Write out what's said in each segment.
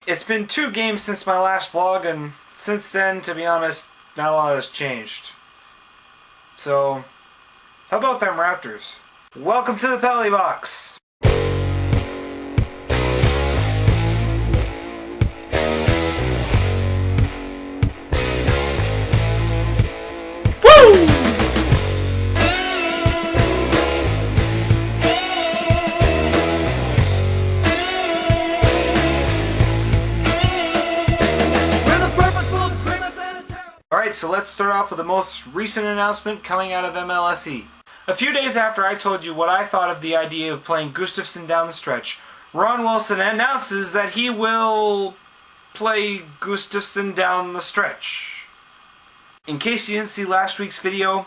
It's been 2 games since my last vlog, and since then, to be honest, not a lot has changed. So, how about them Raptors? Welcome to the penalty box! Alright, so let's start off with the most recent announcement coming out of MLSE. A few days after I told you what I thought of the idea of playing Gustafsson down the stretch, Ron Wilson announces that he will play Gustafsson down the stretch. In case you didn't see last week's video,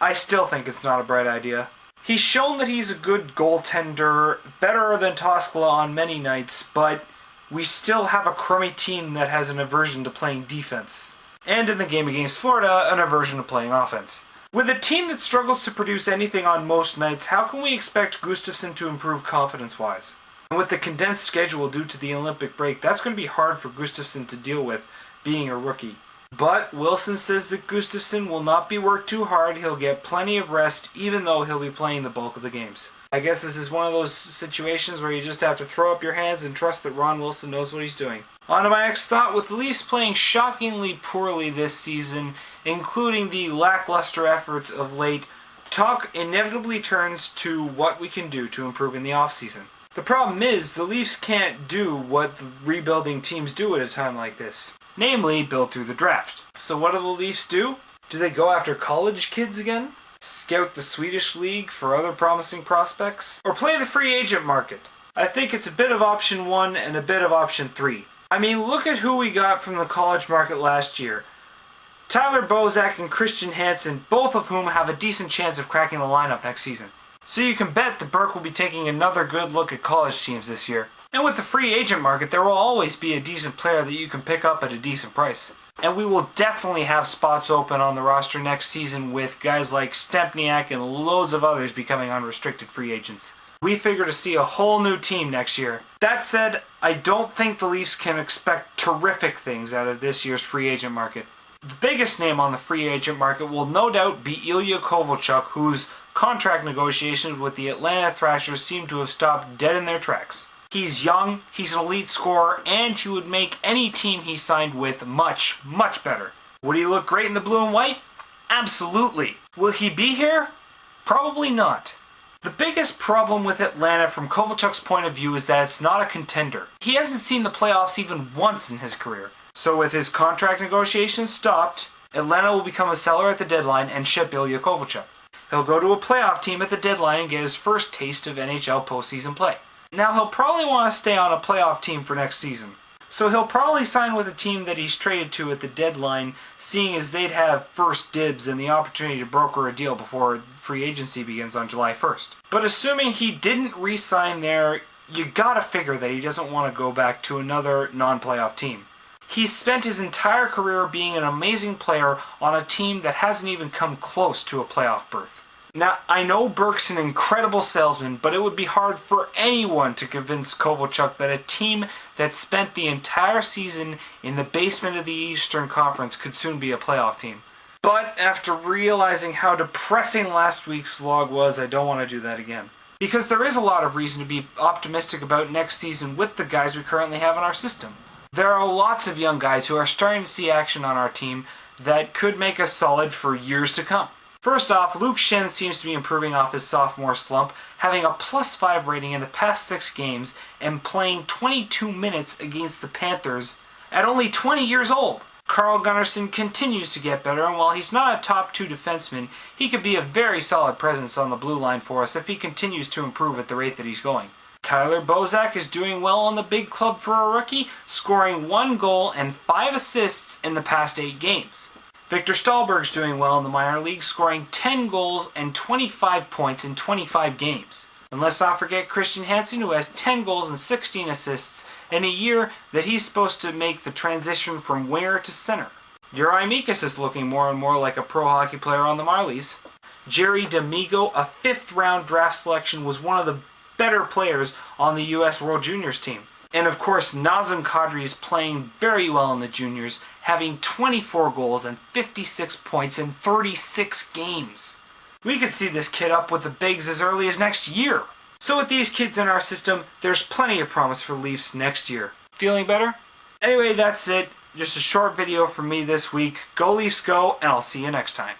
I still think it's not a bright idea. He's shown that he's a good goaltender, better than Toskala on many nights, but we still have a crummy team that has an aversion to playing defense. And in the game against Florida, an aversion to playing offense. With a team that struggles to produce anything on most nights, how can we expect Gustafsson to improve confidence-wise? And with the condensed schedule due to the Olympic break, that's going to be hard for Gustafsson to deal with, being a rookie. But Wilson says that Gustafsson will not be worked too hard, he'll get plenty of rest, even though he'll be playing the bulk of the games. I guess this is one of those situations where you just have to throw up your hands and trust that Ron Wilson knows what he's doing. On to my next thought. With the Leafs playing shockingly poorly this season, including the lackluster efforts of late, talk inevitably turns to what we can do to improve in the offseason. The problem is, the Leafs can't do what the rebuilding teams do at a time like this. Namely, build through the draft. So what do the Leafs do? Do they go after college kids again? Scout the Swedish League for other promising prospects? Or play the free agent market? I think it's a bit of option 1 and a bit of option 3. I mean, look at who we got from the college market last year. Tyler Bozak and Christian Hansen, both of whom have a decent chance of cracking the lineup next season. So you can bet that Burke will be taking another good look at college teams this year. And with the free agent market, there will always be a decent player that you can pick up at a decent price. And we will definitely have spots open on the roster next season with guys like Stempniak and loads of others becoming unrestricted free agents. We figure to see a whole new team next year. That said, I don't think the Leafs can expect terrific things out of this year's free agent market. The biggest name on the free agent market will no doubt be Ilya Kovalchuk, whose contract negotiations with the Atlanta Thrashers seem to have stopped dead in their tracks. He's young, he's an elite scorer, and he would make any team he signed with much, much better. Would he look great in the blue and white? Absolutely. Will he be here? Probably not. The biggest problem with Atlanta from Kovalchuk's point of view is that it's not a contender. He hasn't seen the playoffs even once in his career. So with his contract negotiations stopped, Atlanta will become a seller at the deadline and ship Ilya Kovalchuk. He'll go to a playoff team at the deadline and get his first taste of NHL postseason play. Now he'll probably want to stay on a playoff team for next season. So he'll probably sign with a team that he's traded to at the deadline, seeing as they'd have first dibs and the opportunity to broker a deal before free agency begins on July 1st. But assuming he didn't re-sign there, you gotta figure that he doesn't want to go back to another non-playoff team. He's spent his entire career being an amazing player on a team that hasn't even come close to a playoff berth. Now, I know Burke's an incredible salesman, but it would be hard for anyone to convince Kovalchuk that a team that spent the entire season in the basement of the Eastern Conference could soon be a playoff team. But after realizing how depressing last week's vlog was, I don't want to do that again. Because there is a lot of reason to be optimistic about next season with the guys we currently have in our system. There are lots of young guys who are starting to see action on our team that could make us solid for years to come. First off, Luke Schenn seems to be improving off his sophomore slump, having a +5 rating in the past 6 games and playing 22 minutes against the Panthers at only 20 years old. Carl Gunnarsson continues to get better, and while he's not a top 2 defenseman, he could be a very solid presence on the blue line for us if he continues to improve at the rate that he's going. Tyler Bozak is doing well on the big club for a rookie, scoring 1 goal and 5 assists in the past 8 games. Victor Stahlberg's doing well in the minor leagues, scoring 10 goals and 25 points in 25 games. And let's not forget Christian Hansen, who has 10 goals and 16 assists in a year that he's supposed to make the transition from winger to center. Juraj Mikas is looking more and more like a pro hockey player on the Marlies. Jerry D'Amigo, a 5th round draft selection, was one of the better players on the U.S. World Juniors team. And of course, Nazem Kadri is playing very well in the juniors, having 24 goals and 56 points in 36 games. We could see this kid up with the bigs as early as next year. So with these kids in our system, there's plenty of promise for Leafs next year. Feeling better? Anyway, that's it. Just a short video from me this week. Go Leafs go, and I'll see you next time.